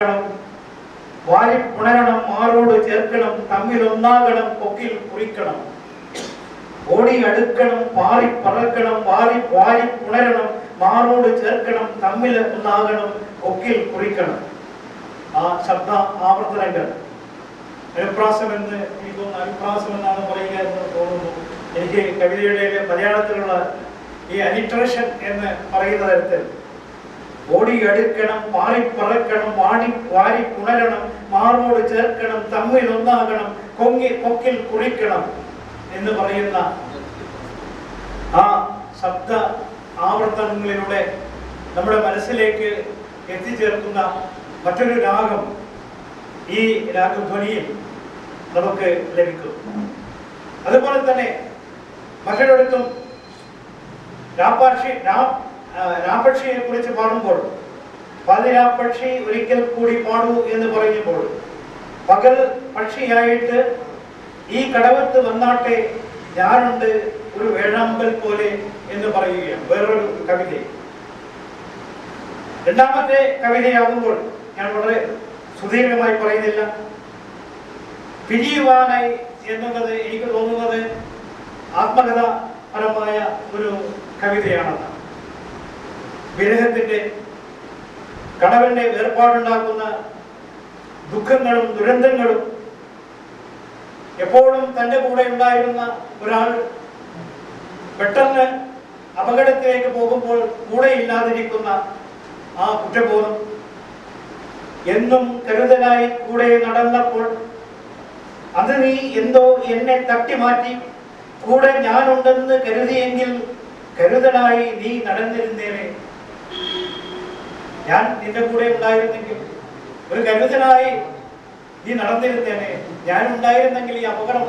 വാരി പുണരണം, മാറോട് ചേർക്കണം, തമ്മിൽ ഒന്നാകണം, കൊക്കിൽ കുറിക്കണം. ഓടി അടുക്കണം, പാറി പറക്കണം, വാരി വാരി പുണരണം, മാറോട് ചേർക്കണം, തമ്മിൽ ഒന്നാകണം, കൊക്കിൽ കുറിക്കണം. ആ ശബ്ദ ആവർത്തനങ്ങൾ അനുപ്രാസം എന്ന് എനിക്ക് തോന്നുന്നു, അനുപ്രാസം എന്നാണ് പറയുക എന്ന് തോന്നുന്നു. എനിക്ക് കവിതയുടെ മലയാളത്തിലുള്ള ഈ അലിട്രേഷൻ എന്ന് പറയുന്ന തരത്തിൽ ഓടി അടുക്കണം, പാറി പറക്കണം, വാരി പുണരണം, മാറോട് ചേർക്കണം, തമ്മിൽ ഒന്നാകണം, കൊക്കിൽ കുറിക്കണം എന്ന് പറയുന്ന ആ ശബ്ദ ആവർത്തനങ്ങളിലൂടെ നമ്മുടെ മനസ്സിലേക്ക് എത്തിച്ചേർക്കുന്ന മറ്റൊരു രാഗം ഈ രാഗധ്വനിയിൽ നമുക്ക് ലഭിക്കും. അതുപോലെ തന്നെ മറ്റൊരിടത്തും രാപ്പക്ഷിയെ കുറിച്ച് പാടുമ്പോൾ പതിരാപ്പക്ഷി ഒരിക്കൽ കൂടി പാടൂ എന്ന് പറയുമ്പോൾ പകൽ പക്ഷിയായിട്ട് ഈ കടവത്ത് വന്നാട്ടെ ഞാനുണ്ട് ഒരു വേഴാമ്പൽ പോലെ എന്ന് പറയുകയാണ് വേറൊരു കവിത. രണ്ടാമത്തെ കവിതയാകുമ്പോൾ ഞാൻ വളരെ സുദീർഘമായി പറയുന്നില്ല. പിരിയുവാനായി എന്നുള്ളത് എനിക്ക് തോന്നുന്നത് ആത്മകഥാപരമായ ഒരു കവിതയാണെന്ന്. വിരഹത്തിന്റെ കടവന്റെ വേർപാടുണ്ടാക്കുന്ന ദുഃഖങ്ങളും ദുരന്തങ്ങളും എപ്പോഴും തൻ്റെ കൂടെ ഉണ്ടായിരുന്ന ഒരാൾ പെട്ടെന്ന് അപകടത്തിലേക്ക് പോകുമ്പോൾ കൂടെ ഇല്ലാതിരിക്കുന്ന ആ കുറ്റബോധം, എന്നും കരുതലായി കൂടെ നടന്നപ്പോൾ അത് നീ എന്തോ എന്നെ തട്ടിമാറ്റി കൂടെ ഞാനുണ്ടെന്ന് കരുതിയെങ്കിൽ കരുതലായി നീ നടന്നിരുന്നേനെ. ഞാൻ നിന്റെ കൂടെ ഉണ്ടായിരുന്നെങ്കിൽ, ഒരു കരുതലായി നീ നടന്നിരുന്നേനെ, ഞാൻ ഉണ്ടായിരുന്നെങ്കിൽ ഈ അപകടം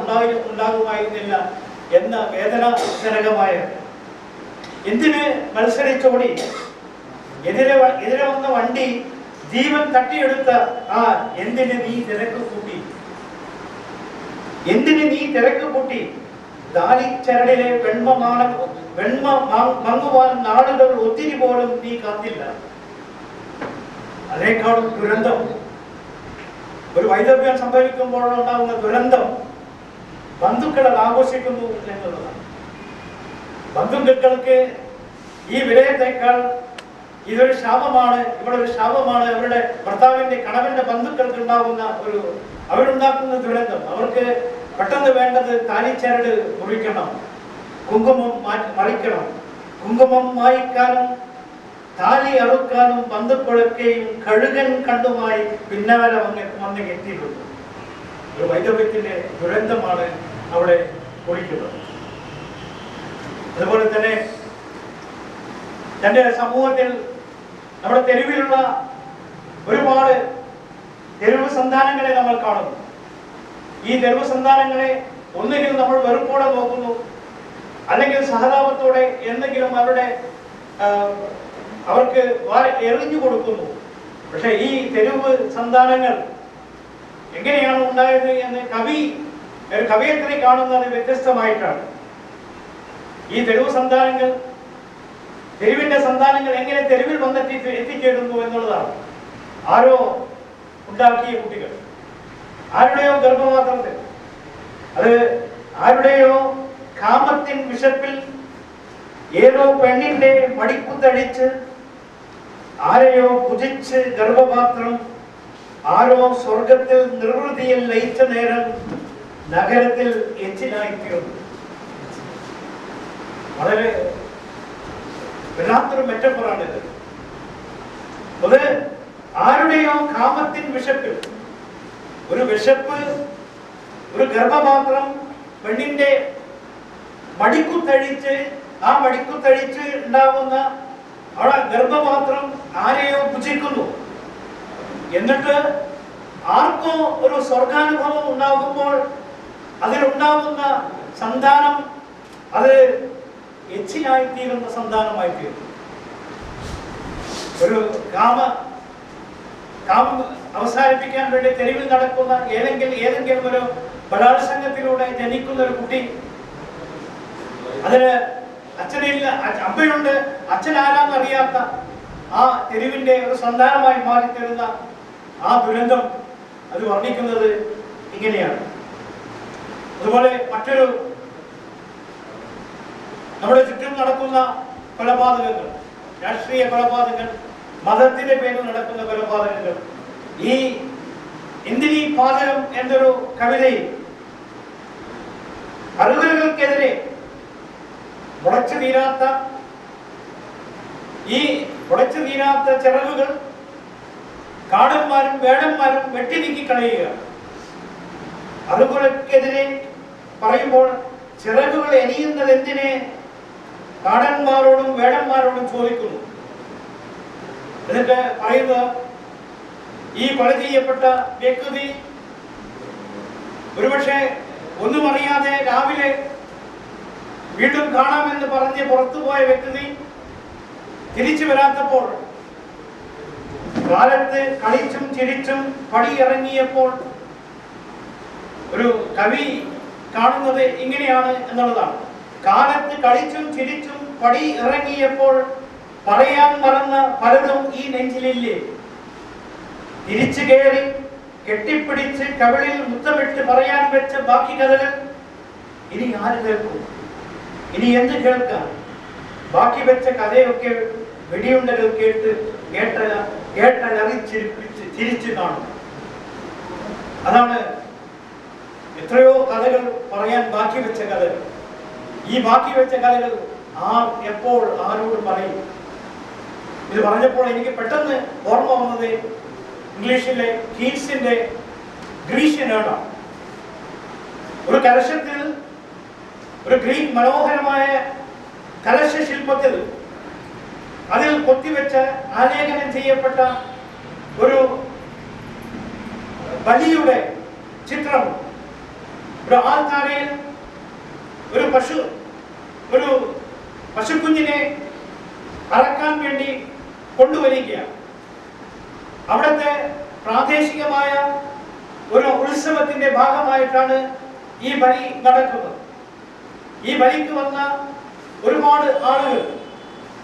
ഉണ്ടാകുമായിരുന്നില്ല എന്ന വേദനാജനകമായ എന്തിന് മത്സരിച്ചോടി എതിരെ വന്ന വണ്ടി ജീവൻ തട്ടിയെടുത്ത ആ എന്തിന് നീ തിരക്ക് കൂട്ടി, എന്തിന് നീ തിരക്ക് കൂട്ടി, ദാലിച്ചരടിലെ വെണ്മ മങ്ങുവാൻ നാളുകൾ ഒത്തിരി പോലും നീ കാത്തില്ല. അതിനേക്കാളും ദുരന്തം, ഒരു വൈദവ്യം സംഭവിക്കുമ്പോഴുണ്ടാകുന്ന ദുരന്തം ബന്ധുക്കൾ ആഘോഷിക്കുന്നു എന്നുള്ളതാണ്. ബന്ധുക്കൾക്ക് ഈ വിലയത്തേക്കാൾ ഇതൊരു ശാപമാണ്, ഇവിടെ ഒരു ശാപമാണ്. അവരുടെ ഭർത്താവിന്റെ കണവന്റെ ബന്ധുക്കൾക്ക് ഉണ്ടാകുന്ന അവരുണ്ടാക്കുന്ന ദുരന്തം. അവർക്ക് പെട്ടെന്ന് വേണ്ടത് താലിച്ചരട് മുറിക്കണം, കുങ്കുമം മറിക്കണം, കുങ്കുമം മായ്ക്കാനും താലി അറുക്കാനും ബന്ധുക്കളൊക്കെയും കഴുകൻ കണ്ടുമായി പിന്നാലെ വന്ന് എത്തിയിട്ടുണ്ട്. ഒരു വൈദവ്യത്തിന്റെ ദുരന്തമാണ് അവിടെ കുറിക്കുന്നത്. അതുപോലെ തന്നെ തന്റെ സമൂഹത്തിൽ നമ്മുടെ തെരുവിലുള്ള ഒരുപാട് തെരുവ് സന്താനങ്ങളെ നമ്മൾ കാണുന്നു. ഈ തെരുവ് സന്താനങ്ങളെ ഒന്നുകിൽ നമ്മൾ വെറുപ്പോടെ നോക്കുന്നു, അല്ലെങ്കിൽ സഹതാപത്തോടെ എന്തെങ്കിലും അവർക്ക് എറിഞ്ഞു കൊടുക്കുന്നു. പക്ഷെ ഈ തെരുവ് സന്താനങ്ങൾ എങ്ങനെയാണ് ഉണ്ടായത് എന്ന് കവിയത്രി കാണുന്നത് വ്യത്യസ്തമായിട്ടാണ്. ഈ തെരുവ് സന്താനങ്ങൾ, തെരുവിന്റെ സന്താനങ്ങൾ എങ്ങനെ തെരുവിൽ എത്തിച്ചേരുന്നു എന്നുള്ളതാണ്. ആരോ ഉണ്ടാക്കിയ കുട്ടികൾ, ആരുടെയോ ഗർഭപാത്രത്തിൽ, അത് ആരുടെയോ കാമത്തിൻ വിശപ്പിൽ ഏതോ പെണ്ണിന്റെ മടിക്കുത്തടിച്ച് ആരെയോ ഭുജിച്ച് ഗർഭപാത്രം ആരോ സ്വർഗത്തിൽ നിർവൃതിയിൽ ലയിച്ച നേരം നഗരത്തിൽ എച്ചിലായിത്തീർന്നു. വളരെ വല്ലാത്തൊരു മെറ്റഫറാണിത്. അത് ആരുടെയോ കാമത്തിൻ വിശപ്പിൽ, ഒരു വിശപ്പ്, ഒരു ഗർഭപാത്രം പെണ്ണിന്റെ മടിക്കുത്തഴിച്ച്, ആ മടിക്കുത്തഴിച്ച് ഉണ്ടാകുന്ന അവിടെ ഗർഭപാത്രം ആരെയോ ഭുജിക്കുന്നു. എന്നിട്ട് ആർക്കോ ഒരു സ്വർഗാനുഭവം ഉണ്ടാകുമ്പോൾ അതിലുണ്ടാകുന്ന സന്താനം അത് എച്ചിലായിത്തീരുന്ന സന്താനമായിത്തീരുന്നു. ഒരു കാമം അവസാനിപ്പിക്കാൻ വേണ്ടി തെരുവിൽ നടക്കുന്ന ഏതെങ്കിലും ഒരു ബലാത്സംഗത്തിലൂടെ ജനിക്കുന്ന ഒരു കുട്ടി, അതിന് അച്ഛനില്ല, അമ്മയുണ്ട്, അച്ഛൻ ആരാന്നറിയാത്ത ആ തെരുവിന്റെ ഒരു സന്താനമായി മാറിത്തരുന്ന ആ ദുരന്തം അത് വർണ്ണിക്കുന്നത് ഇങ്ങനെയാണ്. അതുപോലെ മറ്റൊരു നമ്മുടെ ചുറ്റും നടക്കുന്ന കൊലപാതകങ്ങൾ, രാഷ്ട്രീയ കൊലപാതകങ്ങൾ, മതത്തിന്റെ പേരിൽ നടക്കുന്ന കൊലപാതകങ്ങൾ, ഈ എന്തിനീ പാതകം എന്നൊരു കവിതയിൽ അറുകലുകൾക്കെതിരെ മുളച്ചു തീരാത്ത ചിറകുകൾ കാടന്മാരും വേടന്മാരും വെട്ടിനീക്കി കളയുക. അറുകൾക്കെതിരെ പറയുമ്പോൾ ചിറകുകൾ എരിയുന്നത് എന്തിനെ കാടന്മാരോടും വേടന്മാരോടും ചോദിക്കുന്നു. എന്നിട്ട് പറയുന്നത്, ഈ കൊല ചെയ്യപ്പെട്ട വ്യക്തി ഒരുപക്ഷെ ഒന്നും അറിയാതെ രാവിലെ വീണ്ടും കാണാമെന്ന് പറഞ്ഞ് പുറത്തുപോയ വ്യക്തി തിരിച്ചു വരാത്തപ്പോൾ കാലത്ത് കളിച്ചും ചിരിച്ചും പടിയിറങ്ങിയപ്പോൾ ഒരു കവി കാണുന്നത് ഇങ്ങനെയാണ് എന്നുള്ളതാണ്. കാലത്ത് കളിച്ചും ചിരിച്ചും പടി ഇറങ്ങിയപ്പോൾ പറയാൻ മറന്ന പലതും ഈ നെഞ്ചിലില്ലേ. തിരിച്ചു കയറി കെട്ടിപ്പിടിച്ച് കവിളിൽ മുത്തമിട്ട് പറയാൻ വെച്ച ബാക്കി കഥകൾ ഇനി ആര് കേൾക്കും? ഇനി എന്ത് കേൾക്കാം? ബാക്കി വെച്ച കഥയൊക്കെ വെടിയുണ്ടകൾ ചിരിച്ചു കാണും. അതാണ് എത്രയോ കഥകൾ പറയാൻ ബാക്കി വെച്ച കഥകൾ. ഈ ബാക്കി വെച്ച കഥകൾ എപ്പോൾ ആരോട് പറയും? ഇത് പറഞ്ഞപ്പോൾ എനിക്ക് പെട്ടെന്ന് ഓർമ്മ വന്നത് ഇംഗ്ലീഷിലെ കീറ്റ്സിന്റെ ഗ്രീഷ്യനാണ്. ഒരു കലശത്തിൽ, ഒരു ഗ്രീക്ക് മനോഹരമായ കലശ ശില്പത്തിൽ അതിൽ കൊത്തിവെച്ച ആലേഖനം ചെയ്യപ്പെട്ട ഒരു ബലിയുടെ ചിത്രം ഒരു ആൾത്താരയിൽ ഒരു പശുക്കുഞ്ഞിനെ അറക്കാൻ വേണ്ടി കൊണ്ടുവരികയാണ്. അവിടുത്തെ പ്രാദേശികമായ ഒരു ഉത്സവത്തിന്റെ ഭാഗമായിട്ടാണ് ഈ ബലി നടക്കുന്നത്. ഈ ബലിക്ക് വന്ന ഒരുപാട് ആളുകൾ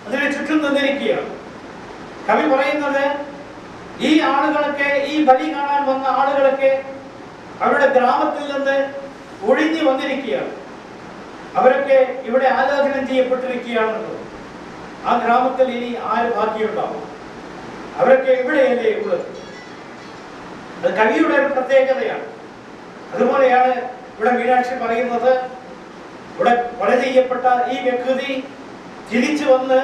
അതിനെ ചുറ്റും നിന്നിരിക്കുകയാണ്. കവി പറയുന്നത്, ഈ ആളുകളൊക്കെ, ഈ ബലി കാണാൻ വന്ന ആളുകളൊക്കെ അവരുടെ ഗ്രാമത്തിൽ നിന്ന് ഒഴിഞ്ഞു വന്നിരിക്കുകയാണ്. അവരൊക്കെ ഇവിടെ ആരാധനം ചെയ്യപ്പെട്ടിരിക്കുകയാണല്ലോ. ആ ഗ്രാമത്തിൽ ഇനി ആര് ബാക്കിയുണ്ടാവും? അവരൊക്കെ ഇവിടെയല്ലേ ഉള്ളത്? അത് കവിയുടെ ഒരു പ്രത്യേകതയാണ്. അതുപോലെയാണ് ഇവിടെ മീനാക്ഷി പറയുന്നത്, ഇവിടെ കൊല ചെയ്യപ്പെട്ട ഈ വ്യക്തി തിരിച്ചു വന്ന്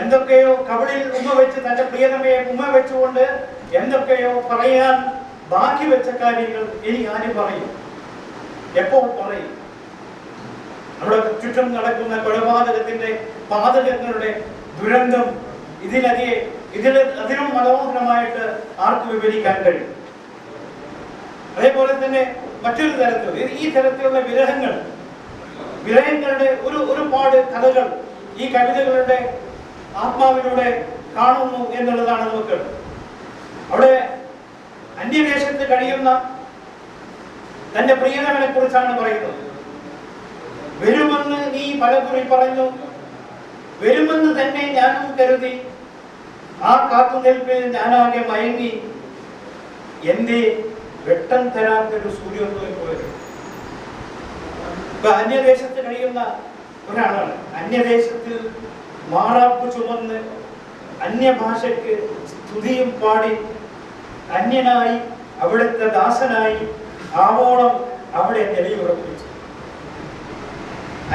എന്തൊക്കെയോ കവിളിൽ ഉമ്മ വെച്ച്, തന്റെ പ്രിയതമയെ ഉമ്മ വെച്ചുകൊണ്ട് എന്തൊക്കെയോ പറയാൻ ബാക്കി വെച്ച കാര്യങ്ങൾ ഇനി ആരും പറയും? എപ്പോൾ പറയും? നമ്മുടെ ചുറ്റും നടക്കുന്ന കൊലപാതകത്തിന്റെ, പാതകങ്ങളുടെ ദുരന്തം അതിനും മനോഹരമായിട്ട് ആർക്ക് വിവരിക്കാൻ കഴിയും? അതേപോലെ തന്നെ മറ്റൊരു തരത്തിൽ ഈ തരത്തിലുള്ള വിരഹങ്ങളുടെ ഒരുപാട് കഥകൾ ഈ കവിതകളുടെ ആത്മാവിലൂടെ കാണുന്നു എന്നുള്ളതാണ് നമുക്ക്. അവിടെ അന്യദേശത്ത് കഴിയുന്ന തന്റെ പ്രിയതമനെ കുറിച്ചാണ് പറയുന്നത്. വരുമെന്ന് നീ പലകുറി പറഞ്ഞു, വരുമെന്ന് തന്നെ ഞാനും കരുതി, ആ കാത്തുനിൽപ്പിൽ ഞാനാകെ മയങ്ങി, എന്റെ വെട്ടം തരാത്തൊരു സൂര്യോദയം പോയത്. ഇപ്പൊ അന്യദേശത്ത് കഴിയുന്ന ഒരാളാണ്. അന്യദേശത്തിൽ മാറാപ്പ് ചുമന്ന് അന്യഭാഷയ്ക്ക് സ്തുതിയും പാടി അന്യനായി അവിടുത്തെ ദാസനായി ആവോളം അവിടെ നിലയുറപ്പിച്ചു.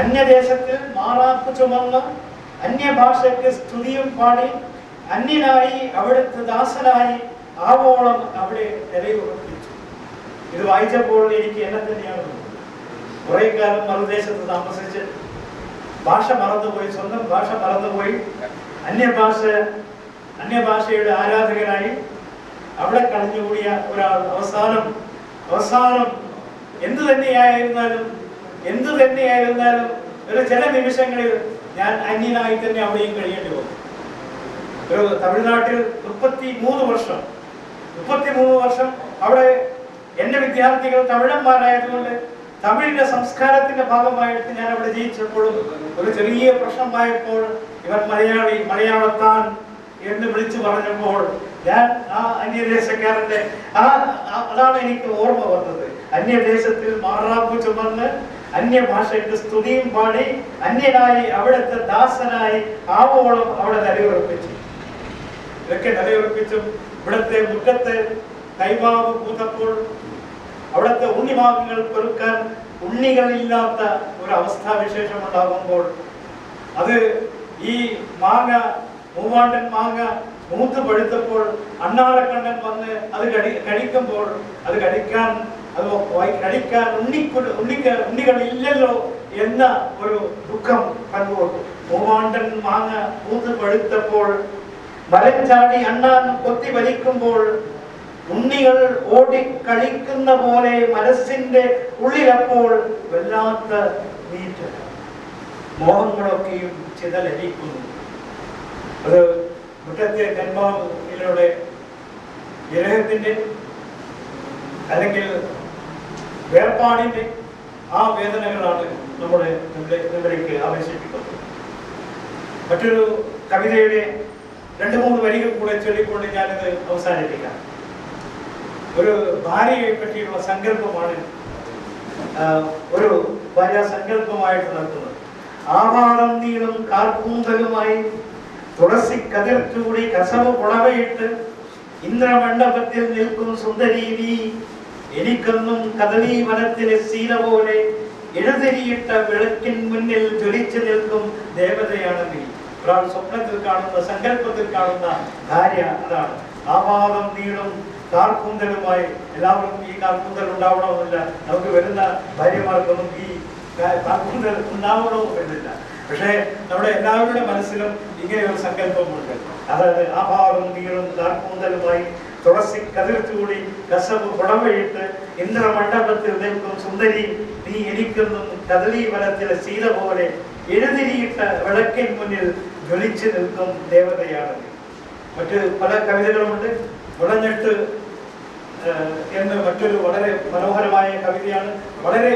അന്യദേശത്തിൽ മാറാപ്പ് ചുമന്ന് അന്യഭാഷയ്ക്ക് സ്തുതിയും പാടി അന്യനായി അവിടുത്തെ ദാസനായി ആവോളം അവിടെ നിലയുറപ്പിച്ചു. ഇത് വായിച്ചപ്പോൾ എനിക്ക് എന്നെ തന്നെയാണ് കുറെ കാലം മറുദേശത്ത് താമസിച്ച് ഭാഷ മറന്നുപോയി, സ്വന്തം ഭാഷ മറന്നുപോയി, അന്യഭാഷയുടെ ആരാധകനായി അവിടെ കഴിഞ്ഞുകൂടിയ ഒരാൾ അവസാനം എന്തു തന്നെയായിരുന്നാലും ഒരു ചില നിമിഷങ്ങളിൽ ഞാൻ അന്യനായി തന്നെ അവിടെയും കഴിയേണ്ടി വന്നു. ഒരു തമിഴ്നാട്ടിൽ 33 വർഷം അവിടെ എന്റെ വിദ്യാർത്ഥികൾ തമിഴന്മാരായതുകൊണ്ട് തമിഴിന്റെ സംസ്കാരത്തിന്റെ ഭാഗമായിട്ട് ഞാൻ അവിടെ ജയിച്ചപ്പോഴും ഒരു ചെറിയ പ്രശ്നമായപ്പോൾ ഇവർ മലയാളത്താൻ എന്ന് വിളിച്ചു പറഞ്ഞപ്പോൾ ഞാൻ ആ അന്യദേശക്കാരന്റെ അതാണ് എനിക്ക് ഓർമ്മ വന്നത്. അന്യദേശത്തിൽ മാറാപ്പു ചുമന്ന് അന്യഭാഷയ്ക്ക് സ്തുതിയും പാടി അന്യനായി അവിടുത്തെ ദാസനായി ആവോളം അവിടെ നിലയുറപ്പിച്ചു. ഇതൊക്കെ നിലയുറപ്പിച്ചും ഇവിടുത്തെ മുറ്റത്തെ കൈമാവ് പൂത്തപ്പോൾ അവിടുത്തെ ഉണ്ണിമാങ്ങകൾ പെറുക്കാൻ ഉണ്ണികളില്ലാത്ത ഒരു അവസ്ഥാവിശേഷം ഉണ്ടാകുമ്പോൾ അത് ഈ മാങ്ങ മൂവാണ്ടൻ മാങ്ങ മൂത്ത് പഴുത്തപ്പോൾ അണ്ണാറക്കണ്ണൻ വന്ന് അത് കഴിക്കുമ്പോൾ അത് കഴിക്കാൻ ഉണ്ണികളില്ലല്ലോ എന്ന ഒരു ദുഃഖം കണ്ടുകൊണ്ടു. മൂവാണ്ടൻ മാങ്ങ മൂത്ത് പഴുത്തപ്പോൾ മരം ചാടി അണ്ണാൻ കൊത്തി വലിക്കുമ്പോൾ ഉണ്ണികൾ ഓടി കളിക്കുന്ന പോലെ മനസ്സിന്റെ ഉള്ളിലപ്പോൾ വല്ലാത്ത നീറ്റ് മോഹങ്ങളൊക്കെയും ചിതലരിക്കുന്നു. അത് മുറ്റത്തെ കന്മാവിലൂടെ വിരഹത്തിന്റെ അല്ലെങ്കിൽ വേർപാടിന്റെ ആ വേദനകളാണ് നമ്മളിലേക്ക് ആവേശിപ്പിക്കുന്നത്. മറ്റൊരു കവിതയുടെ 2-3 വരികൾ കൂടെ ചൊല്ലിക്കൊണ്ട് ഞാനിത് അവസാനിപ്പിക്കാം. ഒരു ഭാര്യയെ പറ്റിയുള്ള സങ്കല്പമാണ് ഒരു ഭാര്യ സങ്കല്പമായിട്ട് നടത്തുന്നത്. ആവാളം നീളും കാർക്കൂന്തലുമായി തുളസി കതിർച്ചൂടി കസവ് പുളവയിട്ട് ഇന്ദ്രമണ്ഡപത്തിൽ നിൽക്കും സുന്ദരി നീ, എനിക്കൊന്നും കദളി വനത്തിലെ ശീല പോലെ എഴുതിരിയിട്ട വിളക്കിൻ മുന്നിൽ ജ്വലിച്ചു നിൽക്കും ദേവതയാണ് നീ. ഒരാൾ സ്വപ്നത്തിൽ കാണുന്ന സങ്കല്പത്തിൽ കാണുന്ന ഭാര്യ അതാണ്. ആവാദം നീളും കാർക്കൂന്തലുമായി. എല്ലാവർക്കും ഈ കാർക്കൂന്തൽ ഉണ്ടാവണമെന്നില്ല, നമുക്ക് വരുന്ന ഭാര്യമാർക്കൊന്നും ഈ കാർക്കൂന്തൽ ഉണ്ടാവണമെന്നില്ല. പക്ഷേ നമ്മുടെ എല്ലാവരുടെ മനസ്സിലും ഇങ്ങനെ ഒരു സങ്കല്പമുണ്ട്. അതായത് ആഭാവം നീളും കാർക്കൂന്തലുമായി തുളസി കതിർച്ചുകൂടി കസവ് പുടവയിട്ട് ഇന്ദ്രമണ്ഡപത്തിൽ നിൽക്കും സുന്ദരി നീ, എനിക്കൊന്നും കദളി വനത്തിലെ ശീല പോലെ എഴുതിരിയിട്ട വിളക്കിൻ മുന്നിൽ ജ്വലിച്ചു നിൽക്കും ദേവതയാണ്. മറ്റ് പല കവിതകളുമുണ്ട്. മുളഞ്ഞിട്ട് എന്ന് മറ്റൊരു വളരെ മനോഹരമായ കവിതയാണ്. വളരെ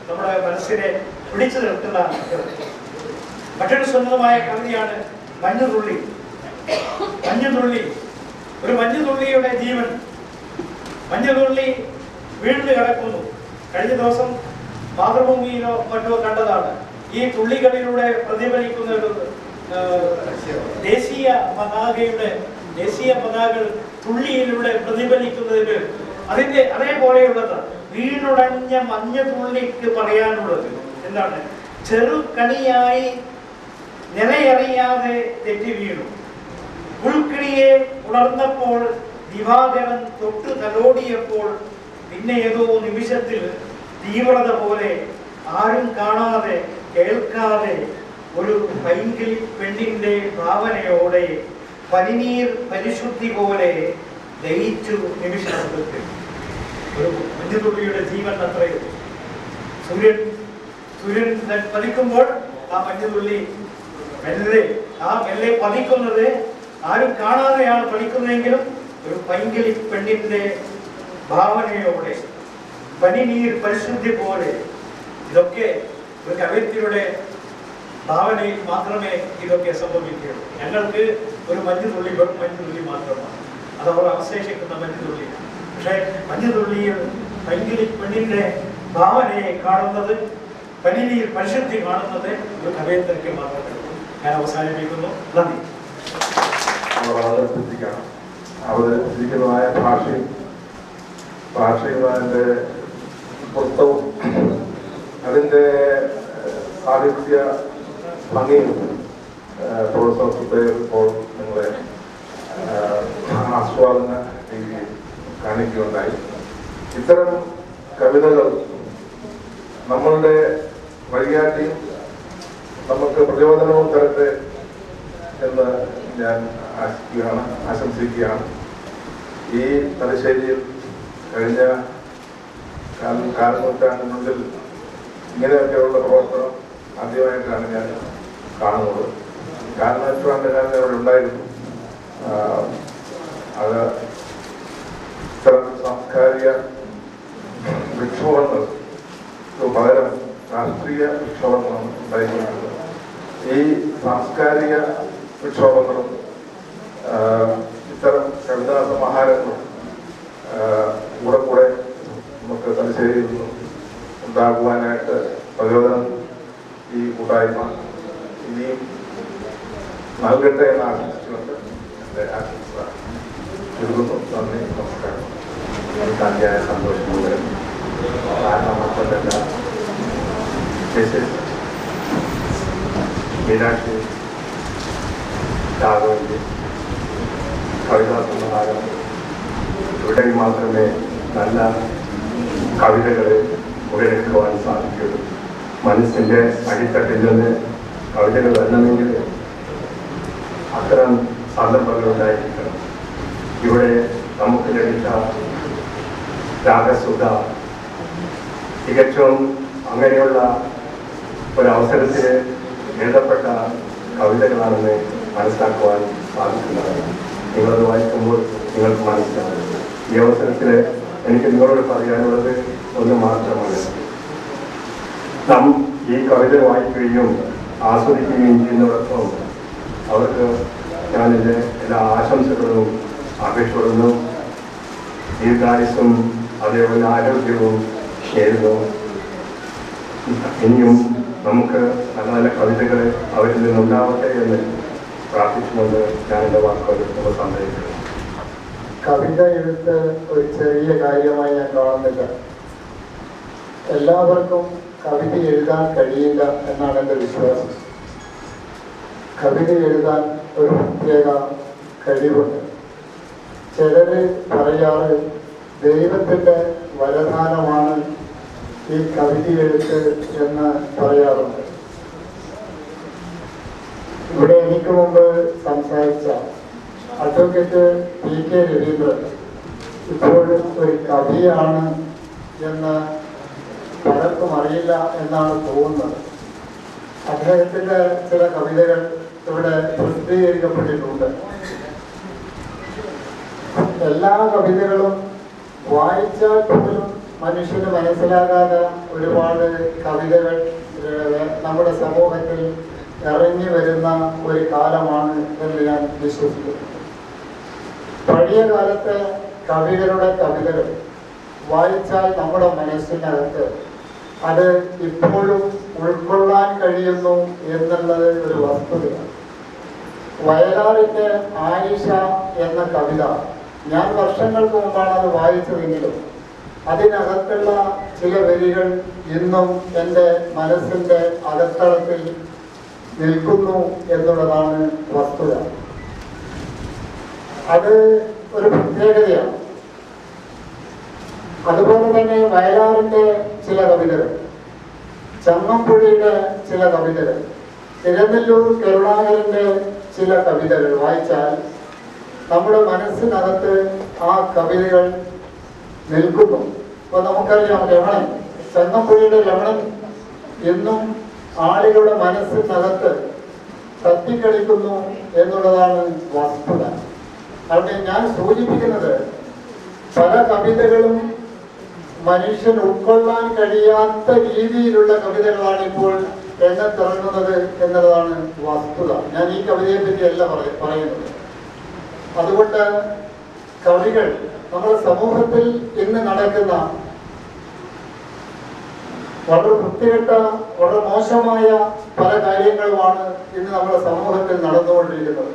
നമ്മുടെ മനസ്സിനെ പിടിച്ചു നിർത്തുന്ന മറ്റൊരു സ്വന്തമായ കവിതയാണ് മഞ്ഞുതുള്ളി. മഞ്ഞുതുള്ളി, ഒരു മഞ്ഞുതുള്ളിയുടെ ജീവൻ. മഞ്ഞുതുള്ളി വീണ്ടും കിടക്കുന്നു. കഴിഞ്ഞ ദിവസം മാതൃഭൂമിയിലോ മറ്റോ കണ്ടതാണ്. ഈ തുള്ളികളിലൂടെ പ്രതിഫലിക്കുന്ന ഒരു ദേശീയ പതാകകൾ തുള്ളിയിലൂടെ പ്രതിഫലിക്കുന്നതിന് അതിന്റെ അതേപോലെയുള്ളത് വീണുടഞ്ഞ മഞ്ഞുതുള്ളിക്ക് പറയാനുള്ളത് എന്താണ്? ചെറുകണിയായി നിലയറിയാതെ തെറ്റി വീണു. ഉൾക്കിളിയെ ഉണർന്നപ്പോൾ ദിവാകരൻ തൊട്ട് തലോടിയപ്പോൾ പിന്നെ ഏതോ നിമിഷത്തിൽ തീവ്രത പോലെ ആരും കാണാതെ കേൾക്കാതെ ഒരു പൈങ്കിളി പെണ്ണിന്റെ ഭാവനയോടെ പനിനീർ പരിശുദ്ധി പോലെ ദയിച്ചു നിമിഷത്തിൽ. ഒരു മഞ്ഞുതുള്ളിയുടെ ജീവൻ അത്രയും. സൂര്യൻ പതിക്കുമ്പോൾ ആ മഞ്ഞുതുള്ളി മെല്ലെ പതിക്കുന്നത് ആരും കാണാതെയാണ് പതിക്കുന്നതെങ്കിലും ഒരു പൈങ്കിളി പെണ്ണിന്റെ ഭാവനയോടെ പനിനീർ പരിശുദ്ധി പോലെ. ഇതൊക്കെ ഒരു കവിയത്തിയുടെ ഭാവനയിൽ മാത്രമേ ഇതൊക്കെ സംഭവിക്കുകയുള്ളൂ. ഞങ്ങൾക്ക് ഒരു മഞ്ഞുതുള്ളി വെറും മഞ്ഞുതുള്ളി മാത്രമാണ്, അതവർ അവശേഷിക്കുന്ന മഞ്ഞുതുള്ളി. പക്ഷെ മഞ്ഞുതുള്ളിയിൽ പൈങ്കിളി പെണ്ണിന്റെ ഭാവനയെ കാണുന്നത്, പനിനീർ പരിശുദ്ധി കാണുന്നത് ഒരു കവയത്തിലേക്ക് മാത്രമേ. ഞാൻ അവസാനിപ്പിക്കുന്നു. നന്ദി. അവതരിപ്പിക്കുന്നതായ ഭാഷയും അതിൻ്റെ പുസ്തകവും അതിൻ്റെ സാഹിത്യ ഭംഗിയും പ്രൊഫസർ സുബൈർ ഇപ്പോൾ നിങ്ങളെ ആസ്വാദന രീതിയിൽ കാണിക്കുകയുണ്ടായി. ഇത്തരം കവിതകൾ നമ്മളുടെ വഴികാട്ടിയും നമുക്ക് പ്രചോദനവും തരട്ടെ എന്ന് ഞാൻ ആശംസിക്കുകയാണ്. ഈ തലശ്ശേരിയിൽ കഴിഞ്ഞ കാലനൂറ്റാണ്ടിനുള്ളിൽ ഇങ്ങനെയൊക്കെയുള്ള പ്രവർത്തനം ആദ്യമായിട്ടാണ് ഞാൻ കാണുന്നത്. കാലനൂറ്റാണ്ട് ഞാൻ അവിടെ ഉണ്ടായിരുന്നു. അത് ഇത്തരം സാംസ്കാരിക വിക്ഷോഭങ്ങൾ പകരം രാഷ്ട്രീയ വിക്ഷോഭങ്ങളാണ് ഉണ്ടായിരിക്കുന്നത്. ഈ സാംസ്കാരിക വിക്ഷോഭങ്ങളും ഇത്തരം കവിതാ സമാഹാരങ്ങളും കൂടെ നമുക്ക് തലശ്ശേരിയിൽ നിന്നും ഉണ്ടാകുവാനായിട്ട് പ്രചോദനം ഈ കൂട്ടായ്മ ഇനിയും നൽകട്ടെ എന്ന് ആശംസിച്ചുകൊണ്ട് എൻ്റെ ആശംസ ചുരുക്കുന്നു. നന്ദി, നമസ്കാരം. എനിക്ക് അതിയായ സന്തോഷമുണ്ട്. കാരണം മാത്രമല്ല, മീനാക്ഷി രാഘവന്റെ കവിതാ സമാഹാരം ഇവിടെ മാത്രമേ നല്ല കവിതകളെ ഉടലെടുക്കുവാൻ സാധിക്കുള്ളൂ. മനസ്സിൻ്റെ അടിത്തട്ടിൽ നിന്ന് കവിതകൾ വരണമെങ്കിൽ അത്തരം സന്ദർഭങ്ങൾ ഉണ്ടായിരിക്കണം. ഇവിടെ നമുക്ക് ലഭിച്ച രാഗസുധ തികച്ചും അങ്ങനെയുള്ള ഒരവസരത്തിൽ എഴുതപ്പെട്ട കവിതകളാണെന്ന് മനസ്സിലാക്കുവാൻ സാധിക്കുന്നതാണ്. നിങ്ങളത് വായിക്കുമ്പോൾ നിങ്ങൾക്ക് മനസ്സിലാവും. ഈ അവസരത്തിൽ എനിക്ക് നിങ്ങളോട് പറയാനുള്ളത് ഒന്ന് മാത്രമാണ്. നാം ഈ കവിത വായിക്കുകയും ആസ്വദിക്കുകയും ചെയ്യുന്നതോടൊപ്പം അവർക്ക് ഞാനിൻ്റെ എല്ലാ ആശംസകളും അപേക്ഷപ്പെടുന്നു. ദീർഘായുസ്സും അതേപോലെ ആരോഗ്യവും നേരുന്നു. ഇനിയും നമുക്ക് നല്ല നല്ല കവിതകൾ അവരിൽ നിന്നുണ്ടാവട്ടെ എന്ന് പ്രാർത്ഥിച്ചുകൊണ്ട് ഞാൻ എൻ്റെ വാക്കുകൾ ഉപസംഹരിക്കുന്നു. കവിത എഴുത്ത് ഒരു ചെറിയ കാര്യമായി ഞാൻ കാണുന്നില്ല. എല്ലാവർക്കും കവിത എഴുതാൻ കഴിയില്ല എന്നാണ് എൻ്റെ വിശ്വാസം. കവിത എഴുതാൻ ഒരു പ്രത്യേക കഴിവുണ്ട്. ചിലർ പറയാറ് ദൈവത്തിൻ്റെ വരദാനമാണ് ഈ കവിത എഴുത്ത് എന്ന് പറയാറുണ്ട്. ഇവിടെ എനിക്ക് മുമ്പ് സംസാരിച്ച അഡ്വക്കേറ്റ് PK രവീന്ദ്രൻ ഇപ്പോഴും ഒരു കവിയാണ് എന്ന് പലർക്കും അറിയില്ല എന്നാണ് തോന്നുന്നത്. അദ്ദേഹത്തിൻ്റെ ചില കവിതകൾ ഇവിടെ പ്രസിദ്ധീകരിക്കപ്പെട്ടിട്ടുണ്ട്. എല്ലാ കവിതകളും വായിച്ചാൽ പോലും മനുഷ്യന് മനസ്സിലാകാതെ ഒരുപാട് കവിതകൾ നമ്മുടെ സമൂഹത്തിൽ ഇറങ്ങി വരുന്ന ഒരു കാലമാണ് എന്ന് ഞാൻ വിശ്വസിക്കുന്നു. പഴയ കാലത്തെ കവികളുടെ കവിതകൾ വായിച്ചാൽ നമ്മുടെ മനസ്സിനകത്ത് അത് ഇപ്പോഴും ഉൾക്കൊള്ളാൻ കഴിയുന്നു എന്നുള്ളത് ഒരു വസ്തുതയാണ്. വയലാറിൻ്റെ ആയിഷ എന്ന കവിത ഞാൻ വർഷങ്ങൾക്ക് മുമ്പാണ് അത് വായിച്ചതെങ്കിലും അതിനകത്തുള്ള ചില വരികൾ ഇന്നും എൻ്റെ മനസ്സിൻ്റെ അകത്തളത്തിൽ നിൽക്കുന്നു എന്നുള്ളതാണ് വസ്തുത. അത് ഒരു പ്രത്യേകതയാണ്. അതുപോലെ തന്നെ വയലാറിൻ്റെ ചില കവിതകൾ, ചങ്ങമ്പുഴയുടെ ചില കവിതകൾ, തിരുനെല്ലൂർ കരുണാകരൻ്റെ ചില കവിതകൾ വായിച്ചാൽ നമ്മുടെ മനസ്സിനകത്ത് ആ കവിതകൾ നിൽക്കുന്നു. അപ്പോൾ നമുക്കറിയാം രമണൻ, ചങ്ങമ്പുഴയുടെ രമണൻ എന്നും ആളുകളുടെ മനസ്സിനകത്ത് തത്തിക്കളിക്കുന്നു എന്നുള്ളതാണ് വസ്തുത. അവിടെ ഞാൻ സൂചിപ്പിക്കുന്നത് പല കവിതകളും മനുഷ്യൻ ഉൾക്കൊള്ളാൻ കഴിയാത്ത രീതിയിലുള്ള കവിതകളാണ് ഇപ്പോൾ രംഗത്തിറങ്ങുന്നത് എന്നുള്ളതാണ് വസ്തുത. ഞാൻ ഈ കവിതയെ പറ്റിയല്ല പറയുന്നത്. അതുകൊണ്ട് കവികൾ നമ്മുടെ സമൂഹത്തിൽ ഇന്ന് നടക്കുന്ന വളരെ വൃത്തികെട്ട, വളരെ മോശമായ പല കാര്യങ്ങളുമാണ് ഇന്ന് നമ്മുടെ സമൂഹത്തിൽ നടന്നുകൊണ്ടിരിക്കുന്നത്.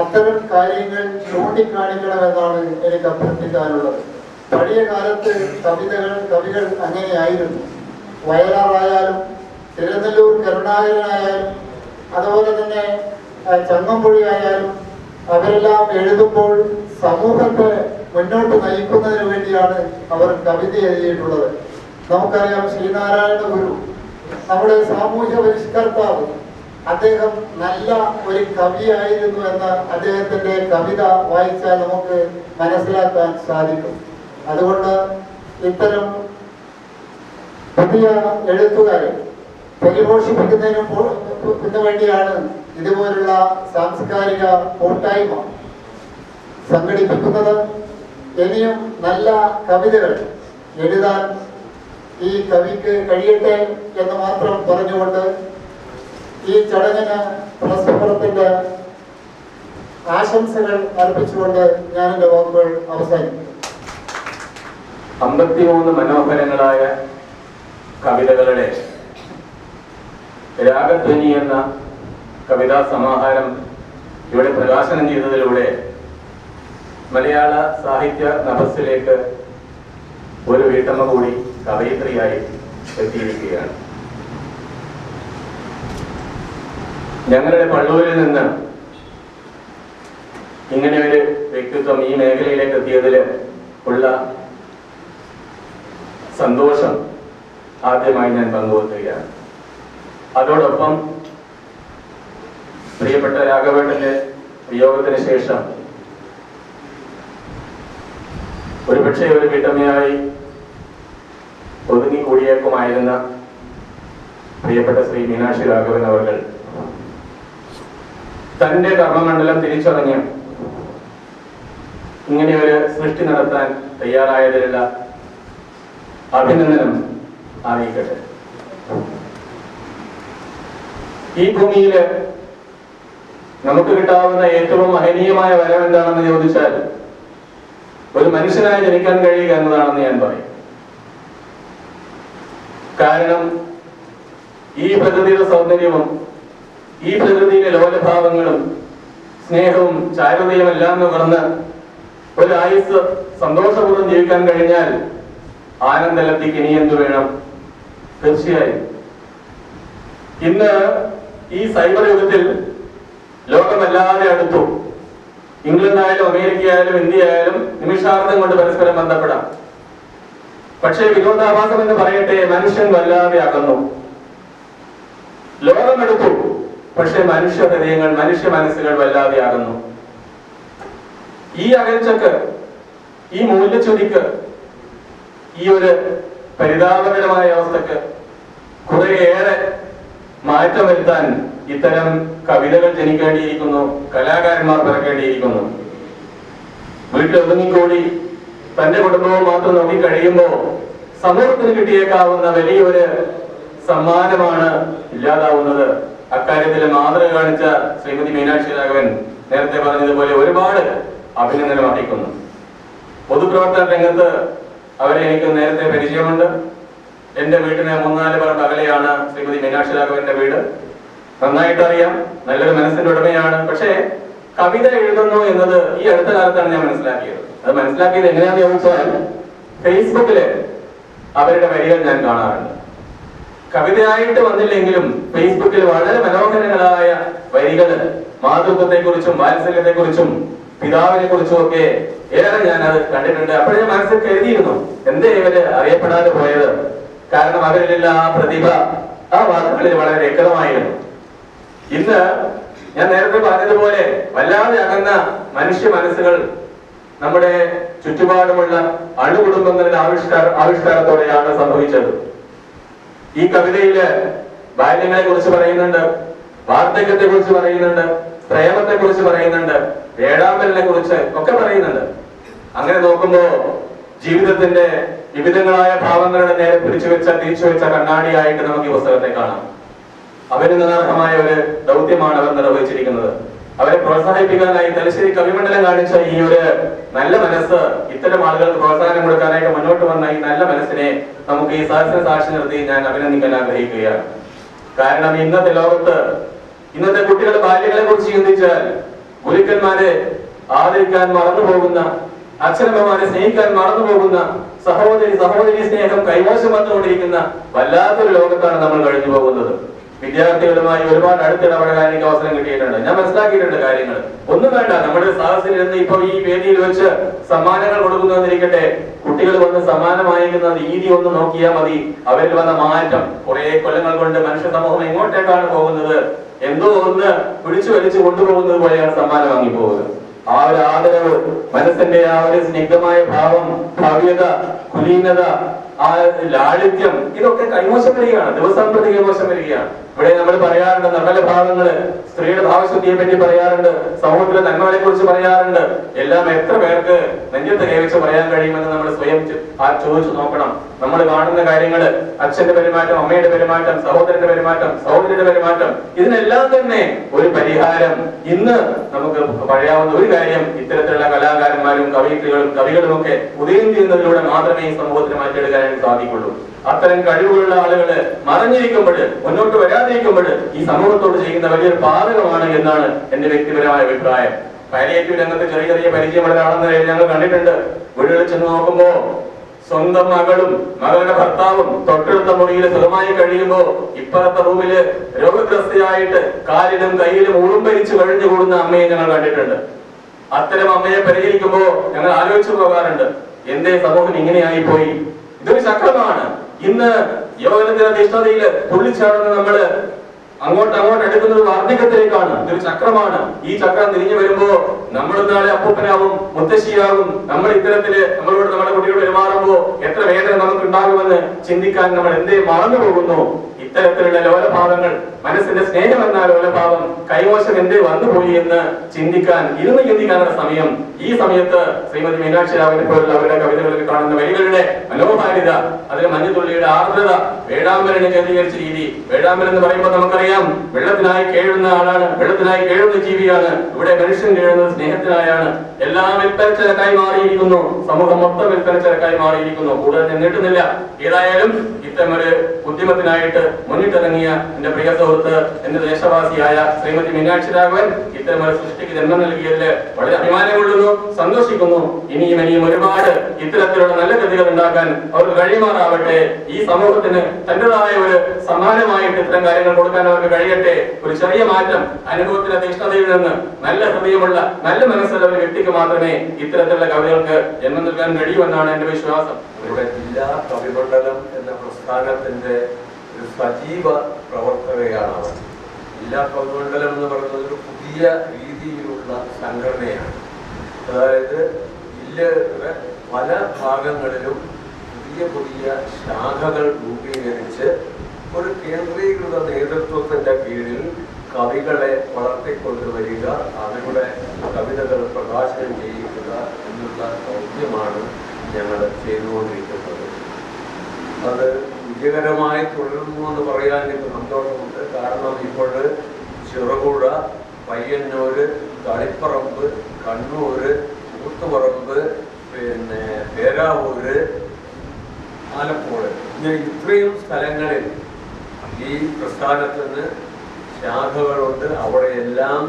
അത്തരം കാര്യങ്ങൾ ചൂണ്ടിക്കാണിക്കണമെന്നാണ് എനിക്ക് അഭ്യർത്ഥിക്കാനുള്ളത്. പഴയ കാലത്ത് കവികൾ അങ്ങനെയായിരുന്നു. വയലാറായാലും തിരുനെല്ലൂർ കരുണാകരനായാലും അതുപോലെ തന്നെ ചങ്ങമ്പുഴയായാലും അവരെല്ലാം എഴുതുമ്പോൾ സമൂഹത്തെ മുന്നോട്ട് നയിക്കുന്നതിന് വേണ്ടിയാണ് അവർ കവിത എഴുതിയിട്ടുള്ളത്. നമുക്കറിയാം ശ്രീനാരായണ ഗുരു, നമ്മുടെ സാമൂഹ്യ പരിഷ്കർത്താവ്, അദ്ദേഹം നല്ല ഒരു കവിയായിരുന്നു എന്ന് അദ്ദേഹത്തിൻ്റെ കവിത വായിച്ചാൽ നമുക്ക് മനസ്സിലാക്കാൻ സാധിക്കും. അതുകൊണ്ട് ഇത്തരം പുതിയ എഴുത്തുകാരെ പരിപോഷിപ്പിക്കുന്നതിന് വേണ്ടിയാണ് ഇതുപോലുള്ള സാംസ്കാരിക കൂട്ടായ്മ സംഘടിപ്പിക്കുന്നത്. ഇനിയും നല്ല കവിതകൾ എഴുതാൻ ഈ കവിക്ക് കഴിയട്ടെ എന്ന് മാത്രം പറഞ്ഞുകൊണ്ട് ഈ ചടങ്ങിന് പ്രസ്ഫുടത്തിന്റെ ആശംസകൾ അർപ്പിച്ചുകൊണ്ട് ഞാൻ എൻ്റെ വാക്കുകൾ അവസാനിക്കും. 53 മനോഹരങ്ങളായ കവിതകളുടെ രാഗധ്വനി എന്ന കവിതാ സമാഹാരം ഇവിടെ പ്രകാശനം ചെയ്തതിലൂടെ മലയാള സാഹിത്യ നഭസ്സിലേക്ക് ഒരു വീട്ടമ്മ കൂടി കവയിത്രിയായി എത്തിയിരിക്കുകയാണ്. ഞങ്ങളുടെ പള്ളൂരിൽ നിന്ന് ഇങ്ങനെ ഒരു വ്യക്തിത്വം ഈ മേഖലയിലേക്ക് എത്തിയതിൽ ഉള്ള സന്തോഷം ആദ്യമായി ഞാൻ പങ്കുവെക്കുകയാണ്. അതോടൊപ്പം പ്രിയപ്പെട്ട രാഘവേട്ടന്റെ വിയോഗത്തിന് ശേഷം ഒരുപക്ഷെ ഒരു വീട്ടമ്മയായി ഒതുങ്ങിക്കൂടിയേക്കുമായിരുന്ന പ്രിയപ്പെട്ട ശ്രീ മീനാക്ഷി രാഘവൻ അവർ തന്റെ കർമ്മമണ്ഡലം തിരിച്ചറിഞ്ഞ് ഇങ്ങനെ ഒരു സൃഷ്ടി നടത്താൻ തയ്യാറായതിലുള്ള അഭിനന്ദനം അറിയിക്കട്ടെ. ഈ ഭൂമിയില് നമുക്ക് കിട്ടാവുന്ന ഏറ്റവും മഹനീയമായ വരം എന്താണെന്ന് ചോദിച്ചാൽ ഒരു മനുഷ്യനായി ജനിക്കാൻ കഴിയുക എന്നതാണെന്ന് ഞാൻ പറയും. കാരണം ഈ പ്രകൃതിയുടെ സൗന്ദര്യവും ഈ പ്രകൃതിയിലെ ലോലഭാവങ്ങളും സ്നേഹവും ചാരുതയും എല്ലാം നുകർന്ന് ഒരു ആയുസ് സന്തോഷപൂർവ്വം ജീവിക്കാൻ കഴിഞ്ഞാൽ ആനന്ദലബ്ധിക്ക് ഇനി എന്തു വേണം? തീർച്ചയായും ഇന്ന് ഈ സൈബർ യുഗത്തിൽ ലോകമല്ലാതെ അടുത്തു. ഇംഗ്ലണ്ട് ആയാലും അമേരിക്ക ആയാലും ഇന്ത്യ ആയാലും നിമിഷാർദ്ധം കൊണ്ട് പരസ്പരം ബന്ധപ്പെടാം. പക്ഷേ വിനോദാഭാസം എന്ന് പറയട്ടെ, മനുഷ്യൻ വല്ലാതെ അകന്നു. ലോകമെടുത്തു, പക്ഷെ മനുഷ്യ ഹൃദയങ്ങൾ, മനുഷ്യ മനസ്സുകൾ വല്ലാതെ അകന്നു. ഈ അകൽച്ചക്ക്, ഈ മൂല്യച്യുതിക്ക്, ഈ ഒരു പരിതാപകരമായ അവസ്ഥക്ക് കുറേയേറെ മാറ്റം വരുത്താൻ ഇത്തരം കവിതകൾ ജനിക്കേണ്ടിയിരിക്കുന്നു, കലാകാരന്മാർ പിറക്കേണ്ടിയിരിക്കുന്നു. വീട്ടിൽ ഒതുങ്ങിക്കൂടി തന്റെ കുടുംബവും മാത്രം നോക്കി കഴിയുമ്പോ സമൂഹത്തിന് കിട്ടിയേക്കാവുന്ന വലിയൊരു സമ്മാനമാണ് ഇല്ലാതാവുന്നത്. അക്കാര്യത്തിൽ മാതൃക കാണിച്ച ശ്രീമതി മീനാക്ഷി രാഘവൻ നേരത്തെ പറഞ്ഞതുപോലെ ഒരുപാട് അഭിനന്ദനം അർഹിക്കുന്നു. പൊതുപ്രവർത്തന രംഗത്ത് അവരെ എനിക്ക് നേരത്തെ പരിചയമുണ്ട്. എന്റെ വീട്ടിന് 3-4 പറമ്പ് അകലെയാണ് ശ്രീമതി മീനാക്ഷി രാഘവന്റെ വീട്. നന്നായിട്ട് അറിയാം, നല്ലൊരു മനസ്സിന്റെ ഉടമയാണ്. പക്ഷേ കവിത എഴുതുന്നു എന്നത് ഈ അടുത്ത കാലത്താണ് ഞാൻ മനസ്സിലാക്കിയത്. അത് മനസ്സിലാക്കിയത് എങ്ങനെയാണെന്ന് ചോദിച്ചാൽ ഫേസ്ബുക്കില് അവരുടെ വരികൾ ഞാൻ കാണാറുണ്ട്. കവിതയായിട്ട് വന്നില്ലെങ്കിലും ഫേസ്ബുക്കിൽ വളരെ മനോഹരങ്ങളായ വരികൾ മാതൃത്വത്തെ കുറിച്ചും വാത്സല്യത്തെ കുറിച്ചും പിതാവിനെ കുറിച്ചും ഒക്കെ ഏറെ ഞാൻ അത് കണ്ടിട്ടുണ്ട്. അപ്പോൾ ഞാൻ മനസ്സിൽ കരുതിയിരുന്നു, എന്തേ ഇവര് അറിയപ്പെടാതെ പോയത്? കാരണം അവരിലുള്ള ആ പ്രതിഭ ആ വാക്കുകളിൽ വളരെ വ്യക്തമായിരുന്നു. ഇന്ന് ഞാൻ നേരത്തെ പറഞ്ഞതുപോലെ വല്ലാതെ അകന്ന മനുഷ്യ മനസ്സുകൾ നമ്മുടെ ചുറ്റുപാടുമുള്ള അണുകുടുംബങ്ങളുടെ ആവിഷ്കാരത്തോടെയാണ് സംഭവിച്ചത്. ഈ കവിതയില് ബാല്യങ്ങളെ കുറിച്ച് പറയുന്നുണ്ട്, വാർദ്ധക്യത്തെ കുറിച്ച് പറയുന്നുണ്ട്, പ്രേമത്തെ കുറിച്ച് പറയുന്നുണ്ട്, വേഴാമ്പലിനെ കുറിച്ച് ഒക്കെ പറയുന്നുണ്ട്. അങ്ങനെ നോക്കുമ്പോ ജീവിതത്തിന്റെ വിവിധങ്ങളായ ഭാവങ്ങളുടെ നേരെ തിരിച്ചു വെച്ച കണ്ണാടിയായിട്ട് നമുക്ക് ഈ പുസ്തകത്തെ കാണാം. അഭിനന്ദനാർഹമായ ഒരു ദൗത്യമാണ് അവർ നിർവഹിച്ചിരിക്കുന്നത്. അവരെ പ്രോത്സാഹിപ്പിക്കാനായി തലശ്ശേരി കവിമണ്ഡലം കാണിച്ച ഈ ഒരു നല്ല മനസ്സ്, ഇത്തരം ആളുകൾക്ക് പ്രോത്സാഹനം കൊടുക്കാനായിട്ട് മുന്നോട്ട് വന്ന ഈ നല്ല മനസ്സിനെ നമുക്ക് ഈ സദസ്സിനെ സാക്ഷി നിർത്തി ഞാൻ അഭിനന്ദിക്കാൻ ആഗ്രഹിക്കുകയാണ്. കാരണം ഇന്നത്തെ ലോകത്ത് ഇന്നത്തെ കുട്ടികളുടെ ബാല്യങ്ങളെ കുറിച്ച് ചിന്തിച്ചാൽ ഗുരുക്കന്മാരെ ആദരിക്കാൻ മറന്നു പോകുന്ന, അച്ഛനമ്മമാരെ സ്നേഹിക്കാൻ മറന്നു പോകുന്ന, സഹോദരി സ്നേഹം കൈമോശം വന്നുകൊണ്ടിരിക്കുന്ന വല്ലാത്തൊരു ലോകത്താണ് നമ്മൾ കഴിഞ്ഞു പോകുന്നത്. വിദ്യാർത്ഥികളുമായി ഒരുപാട് അടുത്തിടപഴകാൻ എനിക്ക് അവസരം കിട്ടിയിട്ടുണ്ട്. ഞാൻ മനസ്സിലാക്കിയിട്ടുണ്ട് കാര്യങ്ങൾ. ഒന്നും വേണ്ട, നമ്മുടെ സാഹസിൽ നിന്ന് ഇപ്പൊ ഈ വേദിയിൽ വെച്ച് സമ്മാനങ്ങൾ കൊടുക്കുന്നതെന്നിരിക്കട്ടെ, കുട്ടികൾ വന്ന് സമ്മാനം വാങ്ങിക്കുന്ന രീതി ഒന്ന് നോക്കിയാൽ മതി. അവരിൽ വന്ന മാറ്റം, കുറെ കൊല്ലങ്ങൾ കൊണ്ട് മനുഷ്യ സമൂഹം എങ്ങോട്ടേക്കാണ് പോകുന്നത്, എന്തോ ഒന്ന് പിടിച്ചു വലിച്ചു കൊണ്ടുപോകുന്നത് പോലെയാണ് സമ്മാനം വാങ്ങി പോകുന്നത്. ആ ഒരു ആദരവ്, മനസ്സിന്റെ ആ ഒരു സ്നിഗ്ധമായ ഭാവം, ഭവ്യത, കുലീനത, ആ ലാളിത്യം, ഇതൊക്കെ കൈമോശം വരികയാണ്, ദിവസം പ്രതി കൈമോശം വരികയാണ്. ഇവിടെ നമ്മൾ പറയാറുണ്ട് നിർമ്മല ഭാവങ്ങള്, സ്ത്രീയുടെ ഭാവശുദ്ധിയെ പറ്റി പറയാറുണ്ട്, സമൂഹത്തിലെ നന്മകളെ കുറിച്ച് പറയാറുണ്ട്. എല്ലാം എത്ര പേർക്ക് നെഞ്ചത്ത് കൈവച്ച് പറയാൻ കഴിയുമെന്ന് നമ്മൾ സ്വയം ചോദിച്ചു നോക്കണം. നമ്മൾ കാണുന്ന കാര്യങ്ങള്, അച്ഛന്റെ പെരുമാറ്റം, അമ്മയുടെ പെരുമാറ്റം, സഹോദരന്റെ പെരുമാറ്റം, സഹോദരിയുടെ പെരുമാറ്റം, ഇതിനെല്ലാം തന്നെ ഒരു പരിഹാരം ഇന്ന് നമുക്ക് പറയാവുന്ന ഒരു കാര്യം, ഇത്തരത്തിലുള്ള കലാകാരന്മാരും കവികളും ഒക്കെ ഉദയം ചെയ്യുന്നതിലൂടെ മാത്രമേ ഈ സമൂഹത്തിന് മാറ്റിയെടുക്കാനായിട്ട് സാധിക്കുള്ളൂ. അത്തരം കഴിവുകളുള്ള ആളുകള് മറഞ്ഞിരിക്കുമ്പോൾ, മുന്നോട്ട് വരാതിരിക്കുമ്പോൾ ഈ സമൂഹത്തോട് ചെയ്യുന്ന വലിയൊരു പാതകമാണ് എന്നാണ് എന്റെ വ്യക്തിപരമായ അഭിപ്രായം. പാലിയേറ്റീവ് രംഗത്ത് ചെറിയ ചെറിയ പരിചയമുള്ള ഒരാളെന്ന നിലയിൽ ഞങ്ങൾ കണ്ടിട്ടുണ്ട്. വീടുകളിൽ ചെന്ന് നോക്കുമ്പോ സ്വന്തം മകളും മകളുടെ ഭർത്താവും തൊട്ടടുത്ത മുറിയിൽ സുഖമായി കഴിയുമ്പോ ഇപ്പുറത്തെ റൂമില് രോഗഗ്രസ്തയായിട്ട് കാലിലും കയ്യിലും ഉളുമ്പരിച്ച് കഴിഞ്ഞുകൂടുന്ന അമ്മയെ ഞങ്ങൾ കണ്ടിട്ടുണ്ട്. അത്തരം അമ്മയെ പരിചരിക്കുമ്പോ ഞങ്ങൾ ആലോചിച്ചു പോകാറുണ്ട്, എന്തേ സമൂഹം ഇങ്ങനെയായി പോയി. ഇതൊരു ചക്രമാണ്. ഇന്ന് യോഗത്തിന്റെ തീഷ്ണതയിൽ തുള്ളിച്ചാടുന്ന നമ്മള് അങ്ങോട്ട് അടുക്കുന്നത് വാർദ്ധക്യത്തിലേക്കാണ്. ഇതൊരു ചക്രമാണ്. ഈ ചക്രം തിരിഞ്ഞു വരുമ്പോ നമ്മൾ നാളെ അപ്പൂപ്പനാവും, മുത്തശ്ശിയാകും. നമ്മൾ ഇത്തരത്തില് നമ്മളോട് നമ്മുടെ കുട്ടികൾ പെരുമാറുമ്പോ എത്ര വേദന നമുക്ക് ഉണ്ടാകുമെന്ന് ചിന്തിക്കാൻ നമ്മൾ എന്തേ മറന്നു പോകുന്നു. ഇത്തരത്തിലുള്ള ലോലഭാവങ്ങൾ, മനസ്സിന്റെ സ്നേഹം എന്ന ലോലഭാവം കൈമോശം എന്തേ വന്നുപോയി എന്ന് ചിന്തിക്കാനുള്ള സമയം. ഈ സമയത്ത് ശ്രീമതി മീനാക്ഷി രാവിനെ പോലുള്ള അവരുടെ കവിതകളിൽ കാണുന്ന വരികളുടെ മനോഹാരിത, അതിലെ മഞ്ഞുതുള്ളിയുടെ ആർദ്രത, വേഴാമ്പലിനെ കേന്ദ്രീകരിച്ച രീതി. വേഴാമ്പൽ എന്ന് പറയുമ്പോൾ നമുക്കറിയാം, വെള്ളത്തിനായി കേഴുന്ന ആളാണ്, വെള്ളത്തിനായി കേഴുന്ന ജീവിയാണ്. ഇവിടെ മനുഷ്യൻ കേഴുന്നത് സ്നേഹത്തിനായാണ്. എല്ലാം വിൽപ്പനച്ചരക്കായി മാറിയിരിക്കുന്നു. സമൂഹം മൊത്തം വിൽപ്പനച്ചരക്കായി മാറിയിരിക്കുന്നു. കൂടുതൽ ഞാൻ നീട്ടുന്നില്ല. ഏതായാലും ഇത്തരം ഒരു ഉദ്യമത്തിനായിട്ട് മുന്നിട്ടിറങ്ങിയ എന്റെ പ്രിയ സുഹൃത്ത്, എന്റെ ദേശവാസിയായ ശ്രീമതി മീനാക്ഷി രാഘവൻ ഇത്തരം ഒരു സൃഷ്ടിക്ക് ജന്മം നൽകിയതിൽ വളരെ അഭിമാനം കൊള്ളുന്നു, സന്തോഷിക്കുന്നു. ഇനിയും ഒരുപാട് ഇത്തരത്തിലുള്ള നല്ല കൃതികൾ ഉണ്ടാക്കാൻ അവർക്ക് കഴിയുമാറാവട്ടെ. ഈ സമൂഹത്തിന് തന്റേതായ ഒരു സമ്മാനമായിട്ട് ഇത്തരം കാര്യങ്ങൾ കൊടുക്കാൻ അവർക്ക് കഴിയട്ടെ. ഒരു ചെറിയ മാറ്റം, അനുഭവത്തിന്റെ തീഷ്ണതയിൽ നിന്ന് നല്ല ഹൃദയമുള്ള നല്ല മനസ്സുള്ള ഒരു വ്യക്തിക്ക് മാത്രമേ ഇത്തരത്തിലുള്ള കവിതകൾക്ക് ജന്മം നൽകാൻ കഴിയൂ എന്നാണ് എന്റെ വിശ്വാസം. ഇവിടെ ജില്ലാ കവിമണ്ഡലം എന്ന പ്രസ്ഥാനത്തിന്റെ ഒരു സജീവ പ്രവർത്തകയാണ് അവർ. ജില്ലാ കവിമണ്ഡലം എന്ന് പറയുന്നത് ഒരു പുതിയ രീതിയിലുള്ള സംഘടനയാണ്. അതായത് ജില്ലയുടെ പല ഭാഗങ്ങളിലും പുതിയ ശാഖകൾ രൂപീകരിച്ച് ഒരു കേന്ദ്രീകൃത നേതൃത്വത്തിന്റെ കീഴിൽ കവികളെ വളർത്തിക്കൊണ്ടുവരിക, അവരുടെ കവിതകൾ പ്രകാശനം ചെയ്യിക്കുക എന്നുള്ള ദൗത്യമാണ് ഞങ്ങൾ ചെയ്തുകൊണ്ടിരിക്കുന്നത്. അത് വിജയകരമായി തുടരുന്നു എന്ന് പറയാൻ എനിക്ക് സന്തോഷമുണ്ട്. കാരണം ഇപ്പോൾ ചെറുപുഴ, പയ്യന്നൂര്, തളിപ്പറമ്പ്, കണ്ണൂര്, കൂത്തുപറമ്പ്, പേരാവൂര്, ആലപ്പുഴ, ഇങ്ങനെ ഇത്രയും സ്ഥലങ്ങളിൽ ഈ പ്രസ്ഥാനത്തിന് ശാഖകളുണ്ട്. അവിടെയെല്ലാം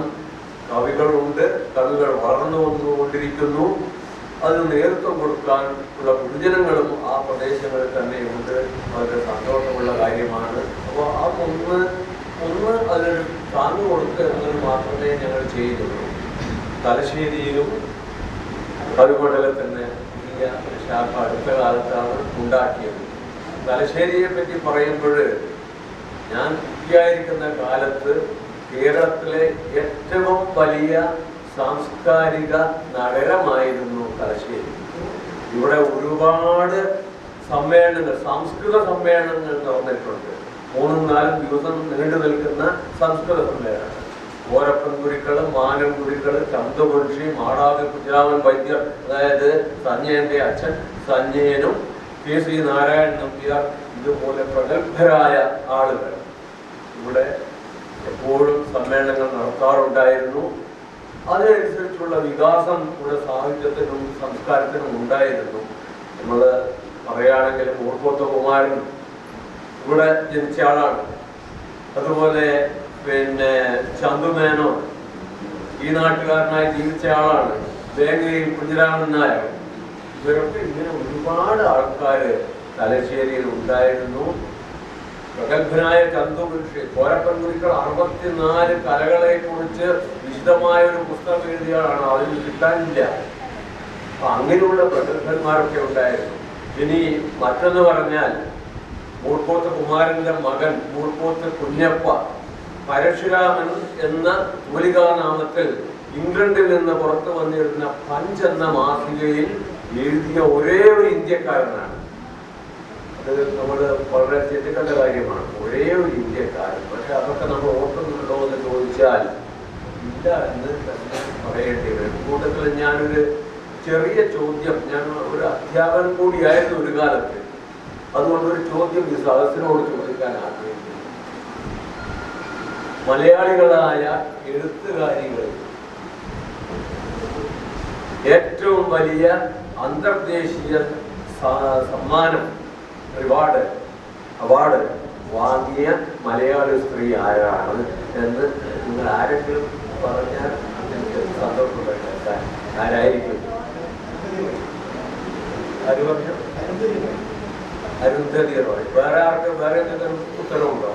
കവികളുണ്ട്. കവികൾ വളർന്നു വന്നുകൊണ്ടിരിക്കുന്നു. അതിന് നേതൃത്വം കൊടുക്കാൻ ഉള്ള പൊതുജനങ്ങളും ആ പ്രദേശങ്ങളിൽ തന്നെയുണ്ട്. വളരെ സന്തോഷമുള്ള കാര്യമാണ്. അപ്പോൾ അതൊന്ന് അതിനൊരു താങ്ങ് കൊടുക്കുക എന്നത് മാത്രമേ ഞങ്ങൾ ചെയ്യുന്നുള്ളൂ. തലശ്ശേരിയിലും കവിമണ്ഡലത്തിന് പുതിയ ശാഖ അടുത്ത കാലത്താണ് ഉണ്ടാക്കിയത്. തലശ്ശേരിയെ പറ്റി പറയുമ്പോൾ, ഞാൻ കുട്ടിയായിരിക്കുന്ന കാലത്ത് കേരളത്തിലെ ഏറ്റവും വലിയ സാംസ്കാരിക നഗരമായിരുന്നു തലശ്ശേരി. ഇവിടെ ഒരുപാട് സമ്മേളനങ്ങൾ, സംസ്കൃത സമ്മേളനങ്ങൾ നടന്നിട്ടുണ്ട്. 3-4 ദിവസം നീണ്ടു നിൽക്കുന്ന സംസ്കൃത സമ്മേളനം. ഓരപ്പൻ ഗുരുക്കള്, മാനം ഗുരുക്കള്, ചന്ദമുൻഷി, മാടാവി കുഞ്ഞാമൻ വൈദ്യർ, അതായത് സഞ്ജയന്റെ അച്ഛൻ സഞ്ജയനും KC നാരായണൻ നമ്പ്യാർ, ഇതുപോലെ പ്രഗത്ഭരായ ആളുകൾ ഇവിടെ എപ്പോഴും സമ്മേളനങ്ങൾ നടത്താറുണ്ടായിരുന്നു. അതിനനുസരിച്ചുള്ള വികാസം ഇവിടെ സാഹിത്യത്തിനും സംസ്കാരത്തിനും ഉണ്ടായിരുന്നു. നമ്മൾ പറയുകയാണെങ്കിൽ മൂർക്കോത്ത കുമാരൻ ഇവിടെ ജനിച്ച ആളാണ്. അതുപോലെ ചന്തുമേനോ ഈ നാട്ടുകാരനായി ജീവിച്ച ആളാണ്. വേങ്ങയിൽ കുഞ്ഞിരാമൻ നായർ, ഇവരൊക്കെ ഇങ്ങനെ ഒരുപാട് ആൾക്കാർ തലശ്ശേരിയിൽ ഉണ്ടായിരുന്നു. പ്രഗത്ഭനായ ചന്തുമുൻഷി, കോരപ്പൻ ഗുരുക്കൾ 64 കലകളെ കുറിച്ച് വിശദമായ ഒരു പുസ്തകം എഴുതിയാണ്. അതിന് കിട്ടാനില്ല. അപ്പൊ അങ്ങനെയുള്ള പ്രഗത്ഭന്മാരൊക്കെ ഉണ്ടായിരുന്നു. ഇനി മറ്റൊന്ന് പറഞ്ഞാൽ, മൂർക്കോത്ത് കുമാരന്റെ മകൻ മൂർക്കോത്ത് കുഞ്ഞപ്പ പരശുരാമൻ എന്ന തൂലികാനാമത്തിൽ ഇംഗ്ലണ്ടിൽ നിന്ന് പുറത്തു വന്നിരുന്ന പഞ്ച് എന്ന മാസികയിൽ എഴുതിയ ഒരേ ഒരു ഇന്ത്യക്കാരനാണ്. ഇത് നമ്മൾ വളരെ തെറ്റിക്കേണ്ട കാര്യമാണ്. ഒരേ ഒരു ഇന്ത്യക്കാരൻ. പക്ഷെ അതൊക്കെ നമ്മൾ ഓർക്കുന്നുണ്ടോ എന്ന് ചോദിച്ചാൽ ഇല്ല എന്ന് തന്നെ പറയേണ്ടി വരും. കൂട്ടത്തിൽ ഞാനൊരു ചെറിയ ചോദ്യം, ഞാൻ ഒരു അധ്യാപകൻ കൂടിയായിരുന്നു ഒരു കാലത്ത്. അതുകൊണ്ടൊരു ചോദ്യം ഈ സദസ്സിനോട് ചോദിക്കാൻ ആഗ്രഹിക്കുന്നു. മലയാളികളായ എഴുത്തുകാരികൾ ഏറ്റവും വലിയ അന്തർദേശീയ സമ്മാനം അവാർഡ് വാങ്ങിയ മലയാളി സ്ത്രീ ആരാണ് എന്ന് നിങ്ങൾ ആരെങ്കിലും പറഞ്ഞാൽ എനിക്ക് സന്തോഷപ്പെട്ട ആരായിരിക്കും? ആര് പറഞ്ഞു? അരുന്ധതി റോയ്. വേറെ ആർക്ക് വേറെ എന്തെങ്കിലും ഉത്തരവുണ്ടോ?